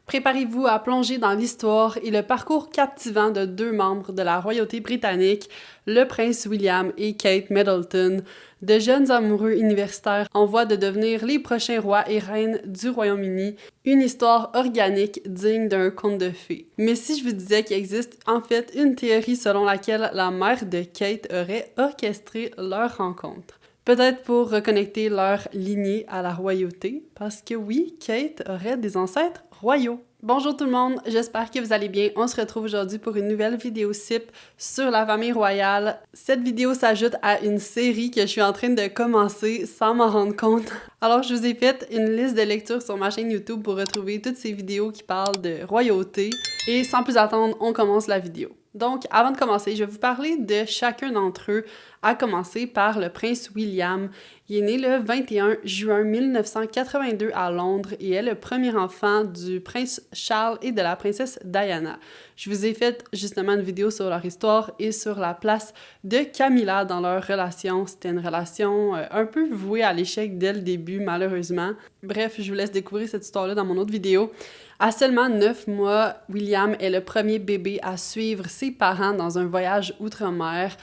Préparez-vous à plonger dans l'histoire et le parcours captivant de deux membres de la royauté britannique, le prince William et Kate Middleton, de jeunes amoureux universitaires en voie de devenir les prochains rois et reines du Royaume-Uni, une histoire organique digne d'un conte de fées. Mais si je vous disais qu'il existe en fait une théorie selon laquelle la mère de Kate aurait orchestré leur rencontre? Peut-être pour reconnecter leur lignée à la royauté, parce que oui, Kate aurait des ancêtres royaux. Bonjour tout le monde, j'espère que vous allez bien. On se retrouve aujourd'hui pour une nouvelle vidéo SIP sur la famille royale. Cette vidéo s'ajoute à une série que je suis en train de commencer sans m'en rendre compte. Alors je vous ai fait une liste de lectures sur ma chaîne YouTube pour retrouver toutes ces vidéos qui parlent de royauté. Et sans plus attendre, on commence la vidéo. Donc, avant de commencer, je vais vous parler de chacun d'entre eux, à commencer par le prince William. Il est né le 21 juin 1982 à Londres et est le premier enfant du prince Charles et de la princesse Diana. Je vous ai fait justement une vidéo sur leur histoire et sur la place de Camilla dans leur relation. C'était une relation un peu vouée à l'échec dès le début, malheureusement. Bref, je vous laisse découvrir cette histoire-là dans mon autre vidéo. À seulement 9 mois, William est le premier bébé à suivre ses parents dans un voyage outre-mer,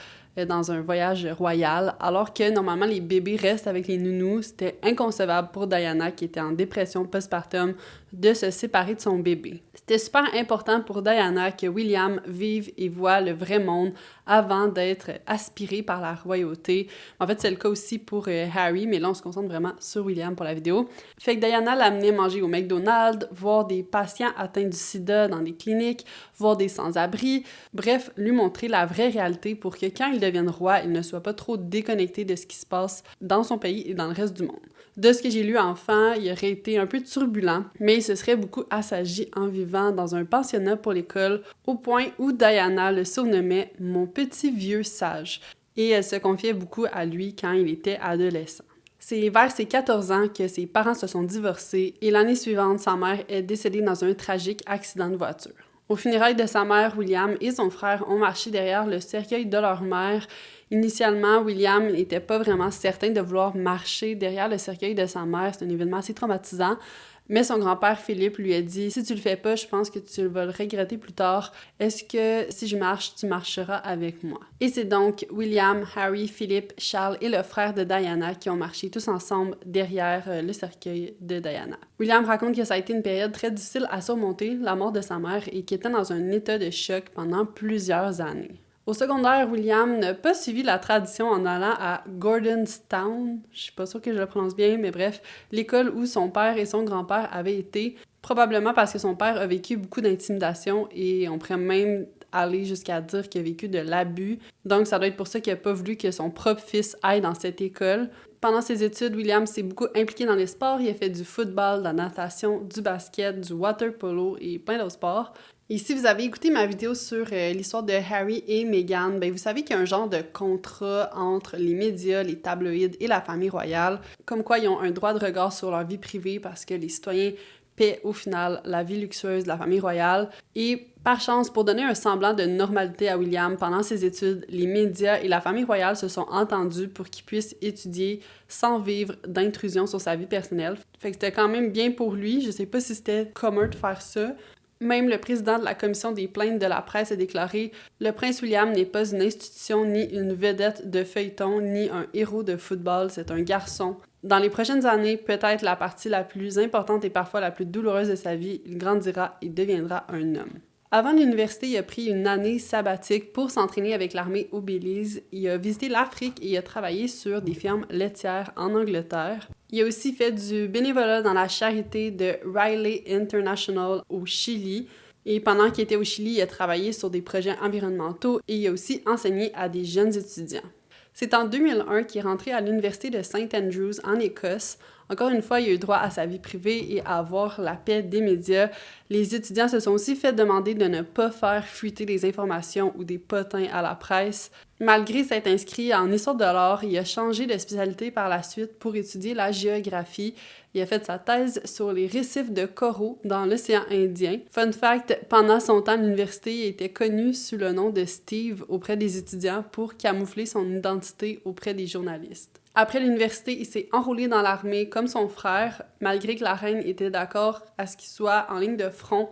dans un voyage royal, alors que normalement les bébés restent avec les nounous. C'était inconcevable pour Diana, qui était en dépression postpartum, de se séparer de son bébé. C'était super important pour Diana que William vive et voie le vrai monde avant d'être aspiré par la royauté. En fait, c'est le cas aussi pour Harry, mais là, on se concentre vraiment sur William pour la vidéo. Fait que Diana l'amenait manger au McDonald's, voir des patients atteints du sida dans des cliniques, voir des sans-abri, bref, lui montrer la vraie réalité pour que quand il devienne roi, il ne soit pas trop déconnecté de ce qui se passe dans son pays et dans le reste du monde. De ce que j'ai lu enfant, il aurait été un peu turbulent, mais il se serait beaucoup assagi en vivant dans un pensionnat pour l'école, au point où Diana le surnommait « mon petit vieux sage », et elle se confiait beaucoup à lui quand il était adolescent. C'est vers ses 14 ans que ses parents se sont divorcés et l'année suivante, sa mère est décédée dans un tragique accident de voiture. Au funérailles de sa mère, William et son frère ont marché derrière le cercueil de leur mère. Initialement, William n'était pas vraiment certain de vouloir marcher derrière le cercueil de sa mère. C'est un événement assez traumatisant. Mais son grand-père Philippe lui a dit « Si tu le fais pas, je pense que tu vas le regretter plus tard. Est-ce que si je marche, tu marcheras avec moi? » Et c'est donc William, Harry, Philippe, Charles et le frère de Diana qui ont marché tous ensemble derrière le cercueil de Diana. William raconte que ça a été une période très difficile à surmonter, la mort de sa mère, et qu'il était dans un état de choc pendant plusieurs années. Au secondaire, William n'a pas suivi la tradition en allant à Gordonstown, je suis pas sûre que je le prononce bien, mais bref, l'école où son père et son grand-père avaient été, probablement parce que son père a vécu beaucoup d'intimidation et on pourrait même aller jusqu'à dire qu'il a vécu de l'abus. Donc ça doit être pour ça qu'il n'a pas voulu que son propre fils aille dans cette école. Pendant ses études, William s'est beaucoup impliqué dans les sports. Il a fait du football, de la natation, du basket, du water polo et plein d'autres sports. Et si vous avez écouté ma vidéo sur l'histoire de Harry et Meghan, ben vous savez qu'il y a un genre de contrat entre les médias, les tabloïds et la famille royale, comme quoi ils ont un droit de regard sur leur vie privée parce que les citoyens paient au final la vie luxueuse de la famille royale. Et par chance, pour donner un semblant de normalité à William pendant ses études, les médias et la famille royale se sont entendus pour qu'il puisse étudier sans vivre d'intrusion sur sa vie personnelle. Fait que c'était quand même bien pour lui. Je sais pas si c'était commun de faire ça. Même le président de la commission des plaintes de la presse a déclaré « Le prince William n'est pas une institution, ni une vedette de feuilleton, ni un héros de football, c'est un garçon. Dans les prochaines années, peut-être la partie la plus importante et parfois la plus douloureuse de sa vie, il grandira et deviendra un homme. » Avant l'université, il a pris une année sabbatique pour s'entraîner avec l'armée au Belize. Il a visité l'Afrique et il a travaillé sur des fermes laitières en Angleterre. Il a aussi fait du bénévolat dans la charité de Riley International au Chili. Et pendant qu'il était au Chili, il a travaillé sur des projets environnementaux et il a aussi enseigné à des jeunes étudiants. C'est en 2001 qu'il est rentré à l'université de St. Andrews en Écosse. Encore une fois, il a eu droit à sa vie privée et à avoir la paix des médias. Les étudiants se sont aussi fait demander de ne pas faire fuiter des informations ou des potins à la presse. Malgré s'être inscrit en histoire de l'art, il a changé de spécialité par la suite pour étudier la géographie. Il a fait sa thèse sur les récifs de coraux dans l'océan Indien. Fun fact, pendant son temps à l'université, il était connu sous le nom de Steve auprès des étudiants pour camoufler son identité auprès des journalistes. Après l'université, il s'est enrôlé dans l'armée comme son frère, malgré que la reine était d'accord à ce qu'il soit en ligne de front.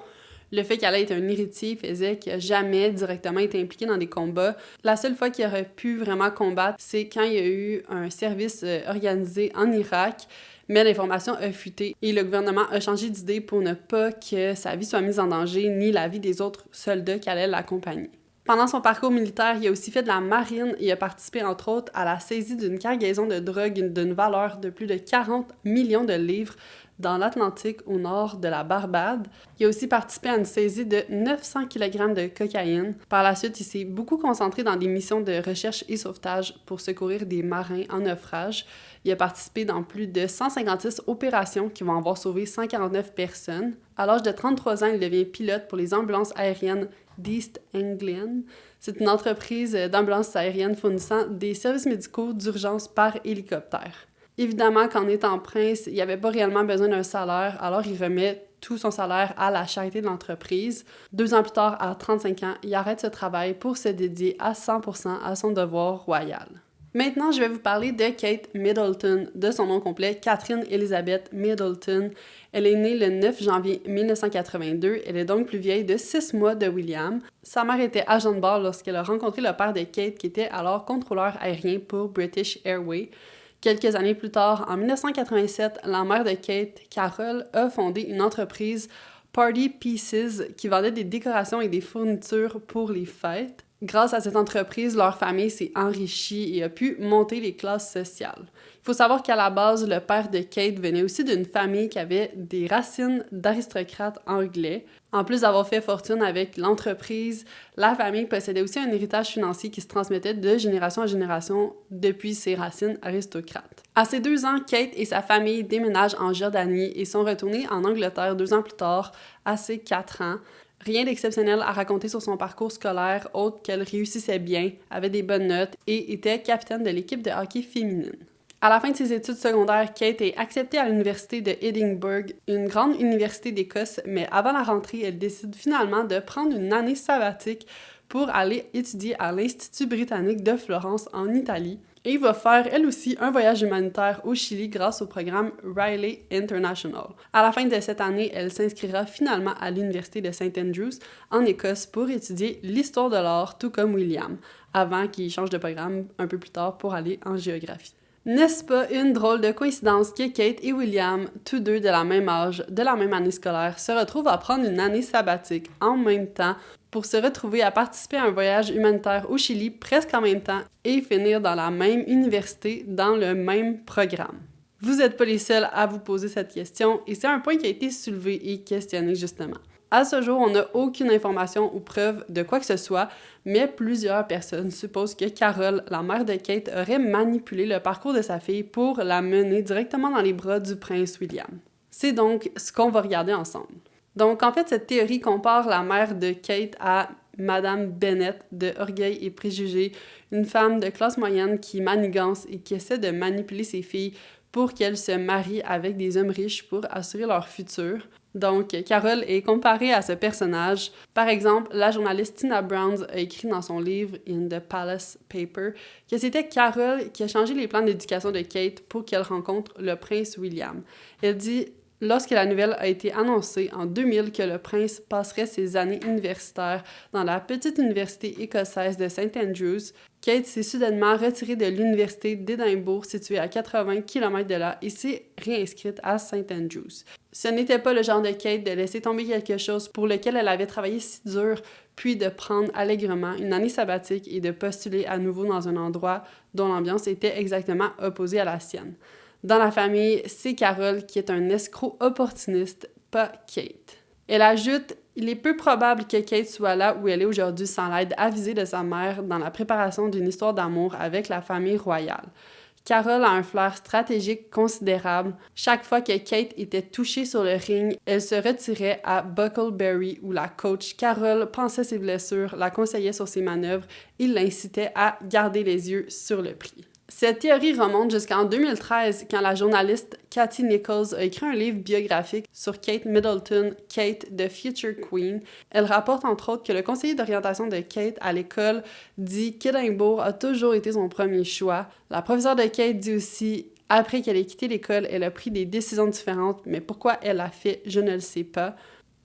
Le fait qu'elle allait être un héritier faisait qu'il n'a jamais directement été impliqué dans des combats. La seule fois qu'il aurait pu vraiment combattre, c'est quand il y a eu un service organisé en Irak, mais l'information a fuité et le gouvernement a changé d'idée pour ne pas que sa vie soit mise en danger ni la vie des autres soldats qui allaient l'accompagner. Pendant son parcours militaire, il a aussi fait de la marine et a participé entre autres à la saisie d'une cargaison de drogue d'une valeur de plus de 40 millions de livres dans l'Atlantique au nord de la Barbade. Il a aussi participé à une saisie de 900 kg de cocaïne. Par la suite, il s'est beaucoup concentré dans des missions de recherche et sauvetage pour secourir des marins en naufrage. Il a participé dans plus de 156 opérations qui vont avoir sauvé 149 personnes. À l'âge de 33 ans, il devient pilote pour les ambulances aériennes d'East Anglian. C'est une entreprise d'ambulances aériennes fournissant des services médicaux d'urgence par hélicoptère. Évidemment, qu'en étant prince, il n'avait pas réellement besoin d'un salaire, alors il remet tout son salaire à la charité de l'entreprise. 2 ans plus tard, à 35 ans, il arrête ce travail pour se dédier à 100% à son devoir royal. Maintenant, je vais vous parler de Kate Middleton, de son nom complet, Catherine Elizabeth Middleton. Elle est née le 9 janvier 1982, elle est donc plus vieille de 6 mois de William. Sa mère était agent de bord lorsqu'elle a rencontré le père de Kate, qui était alors contrôleur aérien pour British Airways. Quelques années plus tard, en 1987, la mère de Kate, Carol, a fondé une entreprise, Party Pieces, qui vendait des décorations et des fournitures pour les fêtes. Grâce à cette entreprise, leur famille s'est enrichie et a pu monter les classes sociales. Il faut savoir qu'à la base, le père de Kate venait aussi d'une famille qui avait des racines d'aristocrates anglais. En plus d'avoir fait fortune avec l'entreprise, la famille possédait aussi un héritage financier qui se transmettait de génération en génération depuis ses racines aristocrates. À ses 2 ans, Kate et sa famille déménagent en Jordanie et sont retournés en Angleterre 2 ans plus tard, à ses 4 ans. Rien d'exceptionnel à raconter sur son parcours scolaire, autre qu'elle réussissait bien, avait des bonnes notes et était capitaine de l'équipe de hockey féminine. À la fin de ses études secondaires, Kate est acceptée à l'université de Edinburgh, une grande université d'Écosse, mais avant la rentrée, elle décide finalement de prendre une année sabbatique pour aller étudier à l'Institut britannique de Florence en Italie. Et va faire, elle aussi, un voyage humanitaire au Chili grâce au programme Riley International. À la fin de cette année, elle s'inscrira finalement à l'Université de St. Andrews, en Écosse, pour étudier l'histoire de l'art, tout comme William, avant qu'il change de programme un peu plus tard pour aller en géographie. N'est-ce pas une drôle de coïncidence que Kate et William, tous deux de la même âge, de la même année scolaire, se retrouvent à prendre une année sabbatique en même temps pour se retrouver à participer à un voyage humanitaire au Chili presque en même temps et finir dans la même université, dans le même programme? Vous n'êtes pas les seuls à vous poser cette question et c'est un point qui a été soulevé et questionné justement. À ce jour, on n'a aucune information ou preuve de quoi que ce soit, mais plusieurs personnes supposent que Carol, la mère de Kate, aurait manipulé le parcours de sa fille pour la mener directement dans les bras du prince William. C'est donc ce qu'on va regarder ensemble. Donc, en fait, cette théorie compare la mère de Kate à Madame Bennett de Orgueil et Préjugés, une femme de classe moyenne qui manigance et qui essaie de manipuler ses filles pour qu'elles se marient avec des hommes riches pour assurer leur futur. Donc, Carol est comparée à ce personnage. Par exemple, la journaliste Tina Brown a écrit dans son livre In the Palace Paper que c'était Carol qui a changé les plans d'éducation de Kate pour qu'elle rencontre le prince William. Elle dit « Lorsque la nouvelle a été annoncée en 2000 que le prince passerait ses années universitaires dans la petite université écossaise de St. Andrews, Kate s'est soudainement retirée de l'université d'Édimbourg située à 80 km de là et s'est réinscrite à St. Andrews. Ce n'était pas le genre de Kate de laisser tomber quelque chose pour lequel elle avait travaillé si dur, puis de prendre allègrement une année sabbatique et de postuler à nouveau dans un endroit dont l'ambiance était exactement opposée à la sienne. Dans la famille, c'est Carol qui est un escroc opportuniste, pas Kate. Elle ajoute « Il est peu probable que Kate soit là où elle est aujourd'hui sans l'aide avisée de sa mère dans la préparation d'une histoire d'amour avec la famille royale. » Carol a un flair stratégique considérable. Chaque fois que Kate était touchée sur le ring, elle se retirait à Bucklebury où la coach Carol pensait ses blessures, la conseillait sur ses manœuvres et l'incitait à garder les yeux sur le prix. Cette théorie remonte jusqu'en 2013 quand la journaliste Katie Nichols a écrit un livre biographique sur Kate Middleton, Kate, the Future Queen. Elle rapporte entre autres que le conseiller d'orientation de Kate à l'école dit qu'Édimbourg a toujours été son premier choix. La professeure de Kate dit aussi « Après qu'elle ait quitté l'école, elle a pris des décisions différentes, mais pourquoi elle l'a fait, je ne le sais pas. »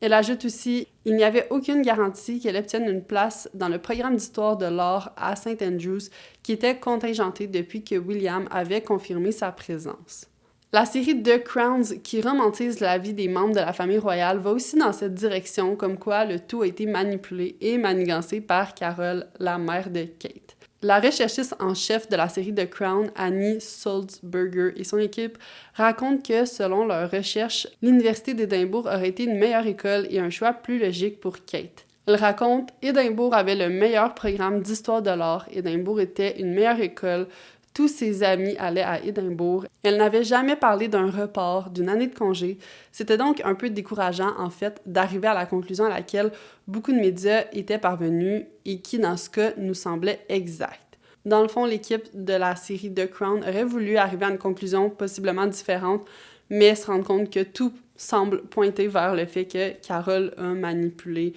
Elle ajoute aussi « Il n'y avait aucune garantie qu'elle obtienne une place dans le programme d'histoire de l'art à St. Andrews, qui était contingenté depuis que William avait confirmé sa présence. » La série The Crowns, qui romantise la vie des membres de la famille royale, va aussi dans cette direction, comme quoi le tout a été manipulé et manigancé par Carol, la mère de Kate. La recherchiste en chef de la série The Crown, Annie Sulzberger, et son équipe racontent que, selon leurs recherches, l'Université d'Édimbourg aurait été une meilleure école et un choix plus logique pour Kate. Elle raconte « Édimbourg avait le meilleur programme d'histoire de l'art, Édimbourg était une meilleure école, tous ses amis allaient à Édimbourg. Elle n'avait jamais parlé d'un report, d'une année de congé. C'était donc un peu décourageant, en fait, d'arriver à la conclusion à laquelle beaucoup de médias étaient parvenus et qui, dans ce cas, nous semblait exacte. Dans le fond, l'équipe de la série The Crown aurait voulu arriver à une conclusion possiblement différente, mais se rendre compte que tout semble pointer vers le fait que Carol a manipulé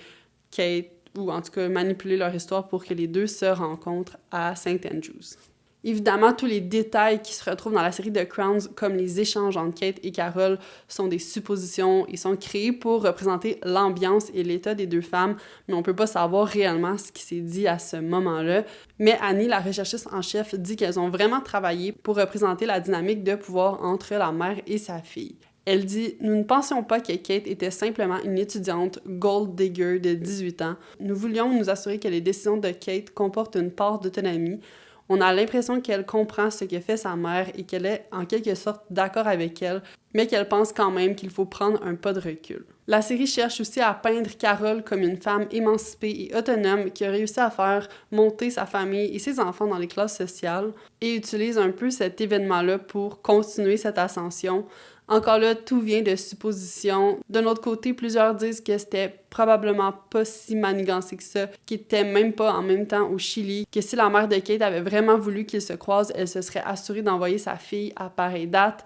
Kate, ou en tout cas manipulé leur histoire pour que les deux se rencontrent à St. Andrews. Évidemment, tous les détails qui se retrouvent dans la série The Crowns, comme les échanges entre Kate et Carol, sont des suppositions et sont créés pour représenter l'ambiance et l'état des deux femmes, mais on ne peut pas savoir réellement ce qui s'est dit à ce moment-là. Mais Annie, la recherchiste en chef, dit qu'elles ont vraiment travaillé pour représenter la dynamique de pouvoir entre la mère et sa fille. Elle dit « Nous ne pensions pas que Kate était simplement une étudiante gold digger de 18 ans. Nous voulions nous assurer que les décisions de Kate comportent une part d'autonomie. On a l'impression qu'elle comprend ce que fait sa mère et qu'elle est en quelque sorte d'accord avec elle, mais qu'elle pense quand même qu'il faut prendre un pas de recul. » La série cherche aussi à peindre Carol comme une femme émancipée et autonome qui a réussi à faire monter sa famille et ses enfants dans les classes sociales et utilise un peu cet événement-là pour continuer cette ascension. Encore là, tout vient de suppositions. D'un autre côté, plusieurs disent que c'était probablement pas si manigancé que ça, qu'ils étaient même pas en même temps au Chili, que si la mère de Kate avait vraiment voulu qu'ils se croisent, elle se serait assurée d'envoyer sa fille à pareille date.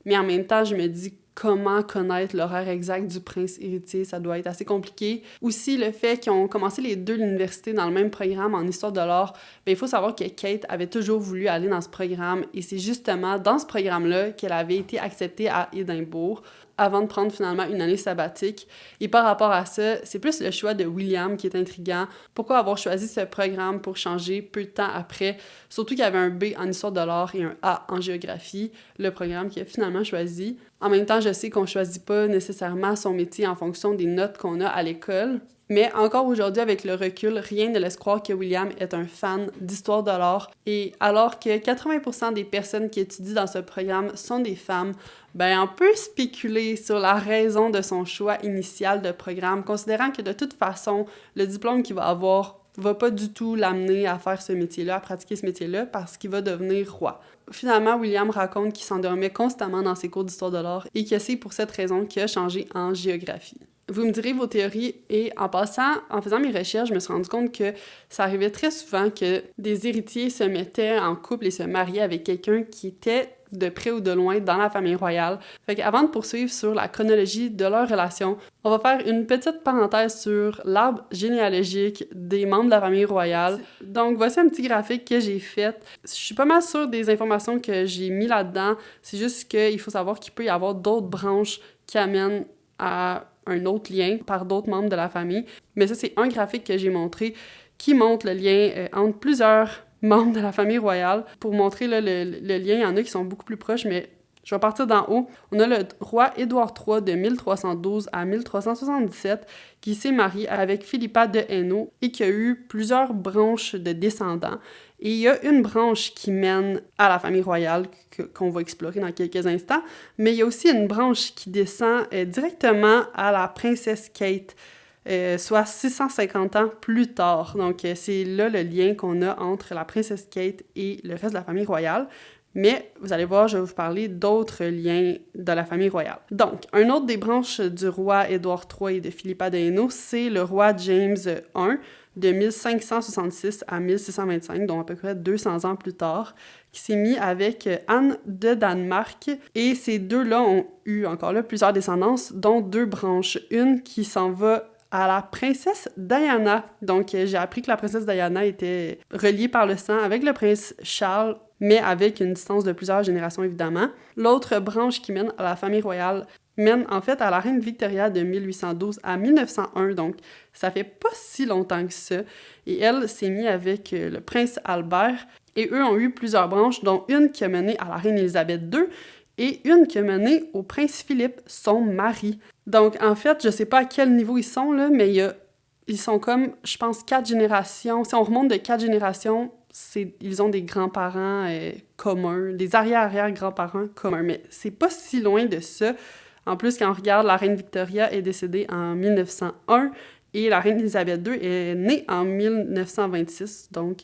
Mais en même temps, je me dis comment connaître l'horaire exact du prince héritier, ça doit être assez compliqué. Aussi, le fait qu'ils ont commencé les deux l'université dans le même programme en histoire de l'art, il faut savoir que Kate avait toujours voulu aller dans ce programme et c'est justement dans ce programme-là qu'elle avait été acceptée à Édimbourg avant de prendre finalement une année sabbatique. Et par rapport à ça, c'est plus le choix de William qui est intriguant. Pourquoi avoir choisi ce programme pour changer peu de temps après? Surtout qu'il y avait un B en histoire de l'art et un A en géographie, le programme qu'il a finalement choisi. En même temps, je sais qu'on choisit pas nécessairement son métier en fonction des notes qu'on a à l'école, mais encore aujourd'hui, avec le recul, rien ne laisse croire que William est un fan d'histoire de l'art. Et alors que 80% des personnes qui étudient dans ce programme sont des femmes, on peut spéculer sur la raison de son choix initial de programme, considérant que de toute façon, le diplôme qu'il va avoir va pas du tout l'amener à faire ce métier-là, à pratiquer ce métier-là, parce qu'il va devenir roi. Finalement, William raconte qu'il s'endormait constamment dans ses cours d'histoire de l'art et que c'est pour cette raison qu'il a changé en géographie. Vous me direz vos théories et en passant, en faisant mes recherches, je me suis rendu compte que ça arrivait très souvent que des héritiers se mettaient en couple et se mariaient avec quelqu'un qui était de près ou de loin dans la famille royale. Fait qu'avant de poursuivre sur la chronologie de leur relation, on va faire une petite parenthèse sur l'arbre généalogique des membres de la famille royale. Donc, voici un petit graphique que j'ai fait. Je suis pas mal sûre des informations que j'ai mis là-dedans. C'est juste qu'il faut savoir qu'il peut y avoir d'autres branches qui amènent à un autre lien par d'autres membres de la famille. Mais ça, c'est un graphique que j'ai montré qui montre le lien entre plusieurs membres de la famille royale. Pour montrer là, le lien, il y en a qui sont beaucoup plus proches, mais je vais partir d'en haut. On a le roi Édouard III de 1312 à 1377 qui s'est marié avec Philippa de Hainaut et qui a eu plusieurs branches de descendants. Et il y a une branche qui mène à la famille royale qu'on va explorer dans quelques instants, mais il y a aussi une branche qui descend directement à la princesse Kate, soit 650 ans plus tard. Donc, c'est là le lien qu'on a entre la princesse Kate et le reste de la famille royale. Mais vous allez voir, je vais vous parler d'autres liens de la famille royale. Donc, un autre des branches du roi Édouard III et de Philippa de Hainaut, c'est le roi James I, de 1566 à 1625, donc à peu près 200 ans plus tard, qui s'est mis avec Anne de Danemark. Et ces deux-là ont eu encore là plusieurs descendances, dont deux branches. Une qui s'en va à la princesse Diana. Donc, j'ai appris que la princesse Diana était reliée par le sang avec le prince Charles, mais avec une distance de plusieurs générations, évidemment. L'autre branche qui mène à la famille royale mène en fait à la reine Victoria de 1812 à 1901, donc ça fait pas si longtemps que ça. Et elle s'est mise avec le prince Albert, et eux ont eu plusieurs branches, dont une qui a mené à la reine Élisabeth II, et une qui a mené au prince Philippe, son mari. Donc, en fait, je sais pas à quel niveau ils sont, là, mais ils sont comme, je pense, 4 générations. Si on remonte de 4 générations, ils ont des grands-parents communs, des arrière-arrière-grands-parents communs, mais c'est pas si loin de ça. En plus, quand on regarde, la reine Victoria est décédée en 1901 et la reine Élisabeth II est née en 1926, donc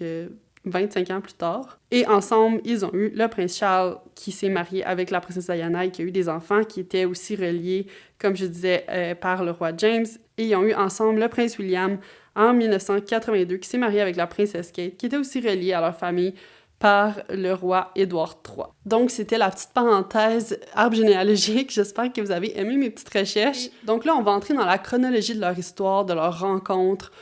25 ans plus tard. Et ensemble, ils ont eu le prince Charles qui s'est marié avec la princesse Diana et qui a eu des enfants qui étaient aussi reliés, comme je disais, par le roi James. Et ils ont eu ensemble le prince William en 1982 qui s'est marié avec la princesse Kate, qui était aussi reliée à leur famille par le roi Édouard III. Donc, c'était la petite parenthèse arbre généalogique. J'espère que vous avez aimé mes petites recherches. Donc là, on va entrer dans la chronologie de leur histoire, de leur rencontre.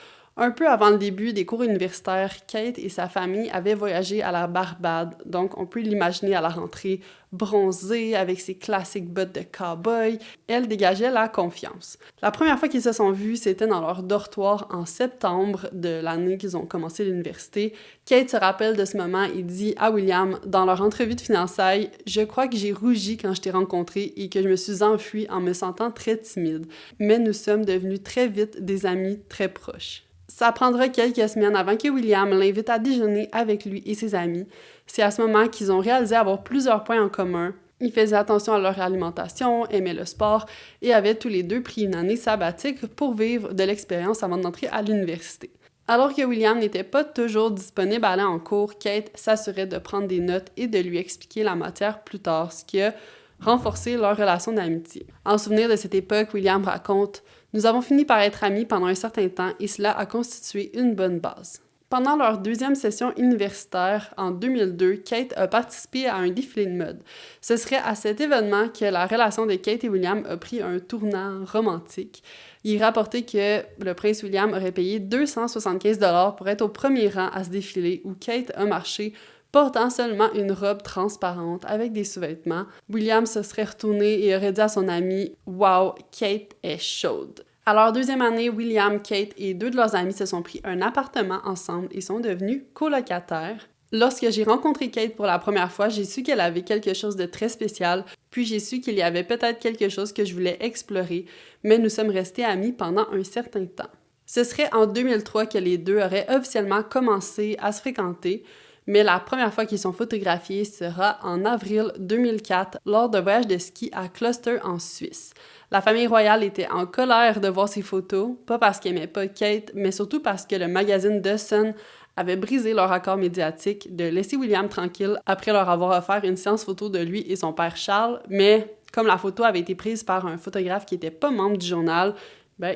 Un peu avant le début des cours universitaires, Kate et sa famille avaient voyagé à la Barbade, donc on peut l'imaginer à la rentrée bronzée avec ses classiques bottes de cow-boy. Elle dégageait la confiance. La première fois qu'ils se sont vus, c'était dans leur dortoir en septembre de l'année qu'ils ont commencé l'université. Kate se rappelle de ce moment et dit à William, dans leur entrevue de fiançailles, « Je crois que j'ai rougi quand je t'ai rencontré et que je me suis enfuie en me sentant très timide, mais nous sommes devenus très vite des amis très proches. » Ça prendra quelques semaines avant que William l'invite à déjeuner avec lui et ses amis. C'est à ce moment qu'ils ont réalisé avoir plusieurs points en commun. Ils faisaient attention à leur alimentation, aimaient le sport et avaient tous les deux pris une année sabbatique pour vivre de l'expérience avant d'entrer à l'université. Alors que William n'était pas toujours disponible à aller en cours, Kate s'assurait de prendre des notes et de lui expliquer la matière plus tard, ce qui a renforcé leur relation d'amitié. En souvenir de cette époque, William raconte « Nous avons fini par être amis pendant un certain temps et cela a constitué une bonne base. » Pendant leur deuxième session universitaire, en 2002, Kate a participé à un défilé de mode. Ce serait à cet événement que la relation de Kate et William a pris un tournant romantique. Il est rapporté que le prince William aurait payé 275 $ pour être au premier rang à ce défilé où Kate a marché portant seulement une robe transparente avec des sous-vêtements. William se serait retourné et aurait dit à son ami « Wow, Kate est chaude ». À leur deuxième année, William, Kate et deux de leurs amis se sont pris un appartement ensemble et sont devenus colocataires. Lorsque j'ai rencontré Kate pour la première fois, j'ai su qu'elle avait quelque chose de très spécial, puis j'ai su qu'il y avait peut-être quelque chose que je voulais explorer, mais nous sommes restés amis pendant un certain temps. Ce serait en 2003 que les deux auraient officiellement commencé à se fréquenter, mais la première fois qu'ils sont photographiés sera en avril 2004 lors d'un voyage de ski à Klosters en Suisse. La famille royale était en colère de voir ces photos, pas parce qu'ils n'aimaient pas Kate, mais surtout parce que le magazine The Sun avait brisé leur accord médiatique de laisser William tranquille après leur avoir offert une séance photo de lui et son père Charles, mais comme la photo avait été prise par un photographe qui n'était pas membre du journal,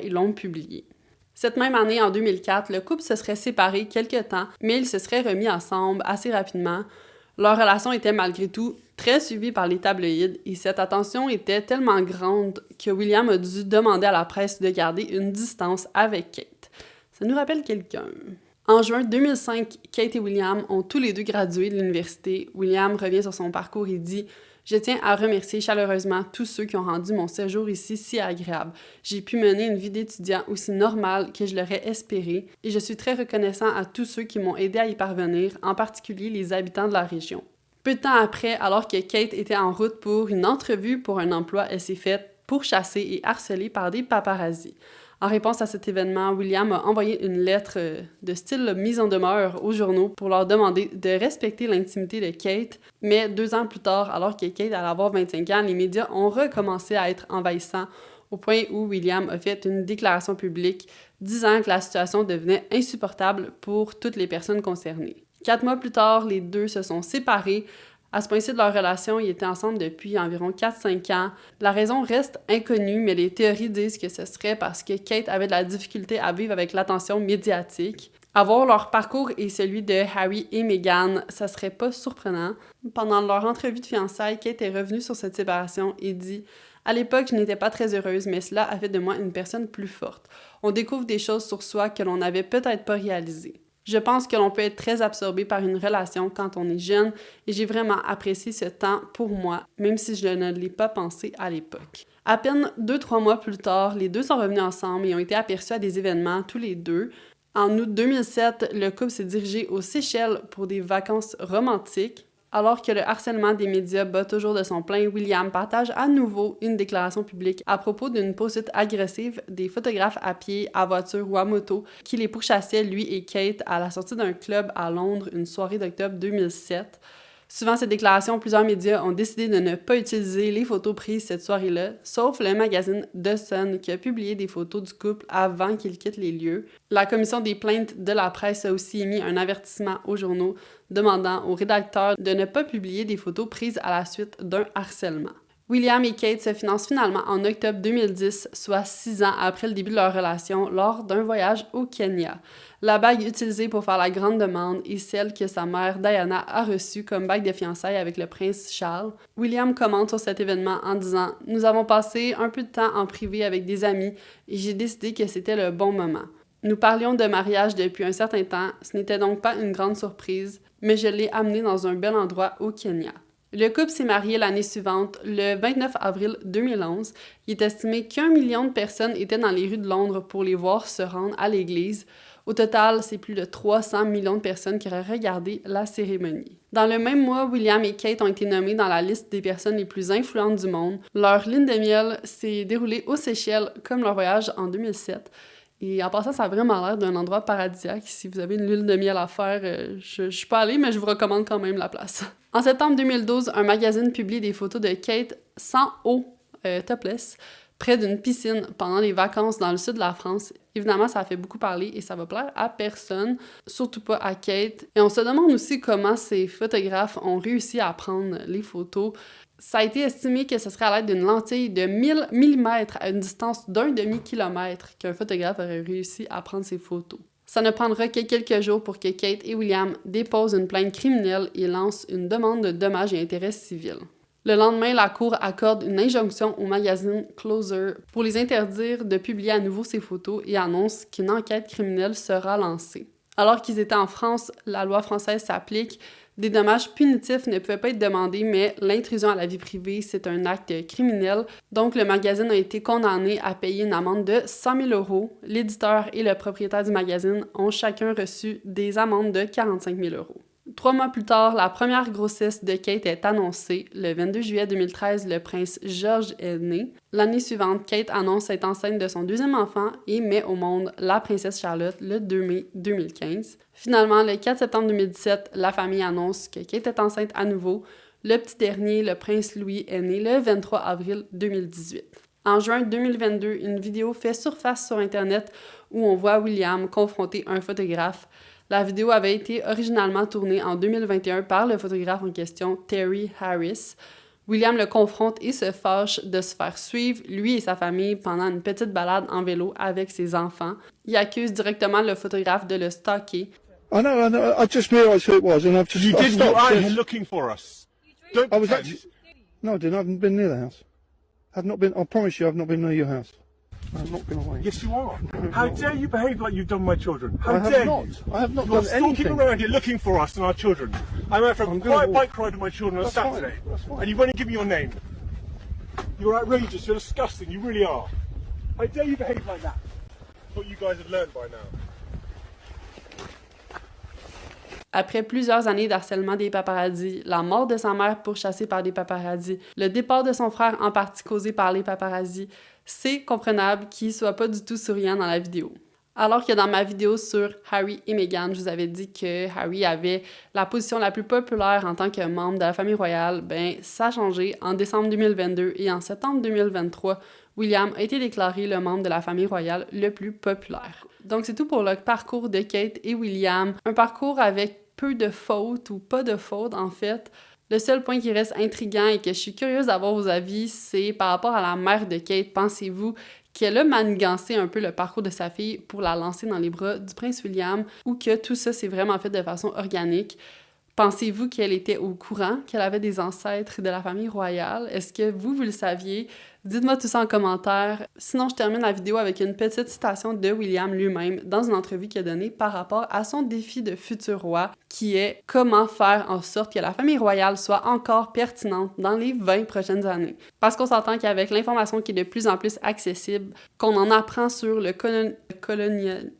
ils l'ont publiée. Cette même année, en 2004, le couple se serait séparé quelque temps, mais ils se seraient remis ensemble assez rapidement. Leur relation était malgré tout très suivie par les tabloïds et cette attention était tellement grande que William a dû demander à la presse de garder une distance avec Kate. Ça nous rappelle quelqu'un. En juin 2005, Kate et William ont tous les deux gradué de l'université. William revient sur son parcours et dit « Je tiens à remercier chaleureusement tous ceux qui ont rendu mon séjour ici si agréable. J'ai pu mener une vie d'étudiant aussi normale que je l'aurais espéré et je suis très reconnaissant à tous ceux qui m'ont aidé à y parvenir, en particulier les habitants de la région. » Peu de temps après, alors que Kate était en route pour une entrevue pour un emploi, elle s'est faite pourchasser et harceler par des paparazzis. En réponse à cet événement, William a envoyé une lettre de style mise en demeure aux journaux pour leur demander de respecter l'intimité de Kate. Mais 2 ans plus tard, alors que Kate allait avoir 25 ans, les médias ont recommencé à être envahissants au point où William a fait une déclaration publique disant que la situation devenait insupportable pour toutes les personnes concernées. 4 mois plus tard, les deux se sont séparés À ce point-ci de leur relation, ils étaient ensemble depuis environ 4-5 ans. La raison reste inconnue, mais les théories disent que ce serait parce que Kate avait de la difficulté à vivre avec l'attention médiatique. À voir leur parcours et celui de Harry et Meghan, ça serait pas surprenant. Pendant leur entrevue de fiançailles, Kate est revenue sur cette séparation et dit « À l'époque, je n'étais pas très heureuse, mais cela a fait de moi une personne plus forte. On découvre des choses sur soi que l'on n'avait peut-être pas réalisées. Je pense que l'on peut être très absorbé par une relation quand on est jeune et j'ai vraiment apprécié ce temps pour moi, même si je ne l'ai pas pensé à l'époque. » À peine 2-3 mois plus tard, les deux sont revenus ensemble et ont été aperçus à des événements tous les deux. En août 2007, le couple s'est dirigé aux Seychelles pour des vacances romantiques. Alors que le harcèlement des médias bat toujours de son plein, William partage à nouveau une déclaration publique à propos d'une poursuite agressive des photographes à pied, à voiture ou à moto qui les pourchassaient, lui et Kate, à la sortie d'un club à Londres une soirée d'octobre 2007. Suivant ces déclarations, plusieurs médias ont décidé de ne pas utiliser les photos prises cette soirée-là, sauf le magazine The Sun qui a publié des photos du couple avant qu'ils quittent les lieux. La commission des plaintes de la presse a aussi émis un avertissement aux journaux demandant aux rédacteurs de ne pas publier des photos prises à la suite d'un harcèlement. William et Kate se financent finalement en octobre 2010, soit 6 ans après le début de leur relation, lors d'un voyage au Kenya. La bague utilisée pour faire la grande demande est celle que sa mère Diana a reçue comme bague de fiançailles avec le prince Charles. William commente sur cet événement en disant « Nous avons passé un peu de temps en privé avec des amis et j'ai décidé que c'était le bon moment. Nous parlions de mariage depuis un certain temps, ce n'était donc pas une grande surprise, mais je l'ai amené dans un bel endroit au Kenya. » Le couple s'est marié l'année suivante, le 29 avril 2011. Il est estimé qu'1 million de personnes étaient dans les rues de Londres pour les voir se rendre à l'église. Au total, c'est plus de 300 millions de personnes qui auraient regardé la cérémonie. Dans le même mois, William et Kate ont été nommés dans la liste des personnes les plus influentes du monde. Leur lune de miel s'est déroulée aux Seychelles comme leur voyage en 2007. Et en passant, ça a vraiment l'air d'un endroit paradisiaque. Si vous avez une lune de miel à faire, je suis pas allée, mais je vous recommande quand même la place. En septembre 2012, un magazine publie des photos de Kate sans eau, topless, près d'une piscine pendant les vacances dans le sud de la France. Évidemment, ça a fait beaucoup parler et ça va plaire à personne, surtout pas à Kate. Et on se demande aussi comment ces photographes ont réussi à prendre les photos. Ça a été estimé que ce serait à l'aide d'une lentille de 1000 mm à une distance d'un demi-kilomètre qu'un photographe aurait réussi à prendre ces photos. Ça ne prendra que quelques jours pour que Kate et William déposent une plainte criminelle et lancent une demande de dommages et intérêts civils. Le lendemain, la Cour accorde une injonction au magazine Closer pour les interdire de publier à nouveau ces photos et annonce qu'une enquête criminelle sera lancée. Alors qu'ils étaient en France, la loi française s'applique. Des dommages punitifs ne pouvaient pas être demandés, mais l'intrusion à la vie privée, c'est un acte criminel. Donc, le magazine a été condamné à payer une amende de 100 000 €. L'éditeur et le propriétaire du magazine ont chacun reçu des amendes de 45 000 €. 3 mois plus tard, la première grossesse de Kate est annoncée. Le 22 juillet 2013, le prince George est né. L'année suivante, Kate annonce être enceinte de son deuxième enfant et met au monde la princesse Charlotte le 2 mai 2015. Finalement, le 4 septembre 2017, la famille annonce que Kate est enceinte à nouveau. Le petit dernier, le prince Louis, est né le 23 avril 2018. En juin 2022, une vidéo fait surface sur Internet où on voit William confronter un photographe. La vidéo avait été originalement tournée en 2021 par le photographe en question, Terry Harris. William le confronte et se fâche de se faire suivre, lui et sa famille, pendant une petite balade en vélo avec ses enfants. Il accuse directement le photographe de le stalker. I know, I just realised who it was and I've just... You didn't, you stopped, are yes. looking for us. Don't I was pretend. actually... No, I didn't. I haven't been near the house. I've not been... I promise you I've not been near your house. I've not been away. Yes, you are. How dare you behave like you've done my children? How I have dare not. you? I have not You're done stalking anything. around here looking for us and our children. I'm out for a I'm gonna quiet walk. bike ride with my children on That's fine. Saturday. That's fine. And you've only given me your name. You're outrageous. You're disgusting. You really are. How dare you behave like that? What you guys have learned by now. Après plusieurs années d'harcèlement des paparazzis, la mort de sa mère pourchassée par des paparazzis, le départ de son frère en partie causé par les paparazzis, c'est comprenable qu'il soit pas du tout souriant dans la vidéo. Alors que dans ma vidéo sur Harry et Meghan, je vous avais dit que Harry avait la position la plus populaire en tant que membre de la famille royale, ben ça a changé en décembre 2022 et en septembre 2023, William a été déclaré le membre de la famille royale le plus populaire. Donc c'est tout pour le parcours de Kate et William, un parcours avec peu de fautes ou pas de fautes en fait. Le seul point qui reste intriguant et que je suis curieuse d'avoir vos avis, c'est par rapport à la mère de Kate. Pensez-vous qu'elle a manigancé un peu le parcours de sa fille pour la lancer dans les bras du prince William ou que tout ça s'est vraiment fait de façon organique? Pensez-vous qu'elle était au courant qu'elle avait des ancêtres de la famille royale? Est-ce que vous le saviez? Dites-moi tout ça en commentaire. Sinon, je termine la vidéo avec une petite citation de William lui-même dans une entrevue qu'il a donnée par rapport à son défi de futur roi, qui est « Comment faire en sorte que la famille royale soit encore pertinente dans les 20 prochaines années? » Parce qu'on s'entend qu'avec l'information qui est de plus en plus accessible, qu'on en apprend sur le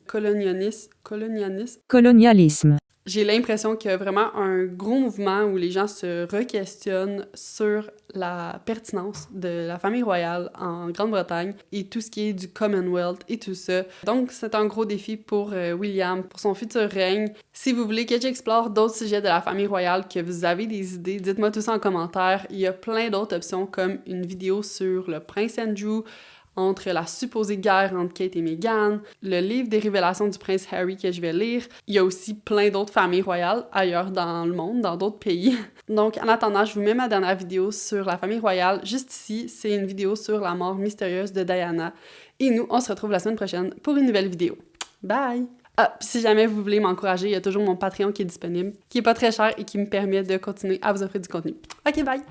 colonialisme, j'ai l'impression qu'il y a vraiment un gros mouvement où les gens se re-questionnent sur la pertinence de la famille royale en Grande-Bretagne et tout ce qui est du Commonwealth et tout ça. Donc, c'est un gros défi pour William, pour son futur règne. Si vous voulez que j'explore d'autres sujets de la famille royale, que vous avez des idées, dites-moi tout ça en commentaire. Il y a plein d'autres options comme une vidéo sur le prince Andrew, entre la supposée guerre entre Kate et Meghan, le livre des révélations du prince Harry que je vais lire. Il y a aussi plein d'autres familles royales ailleurs dans le monde, dans d'autres pays. Donc, en attendant, je vous mets ma dernière vidéo sur la famille royale. Juste ici, c'est une vidéo sur la mort mystérieuse de Diana. Et nous, on se retrouve la semaine prochaine pour une nouvelle vidéo. Bye! Ah, puis si jamais vous voulez m'encourager, il y a toujours mon Patreon qui est disponible, qui est pas très cher et qui me permet de continuer à vous offrir du contenu. Ok, bye!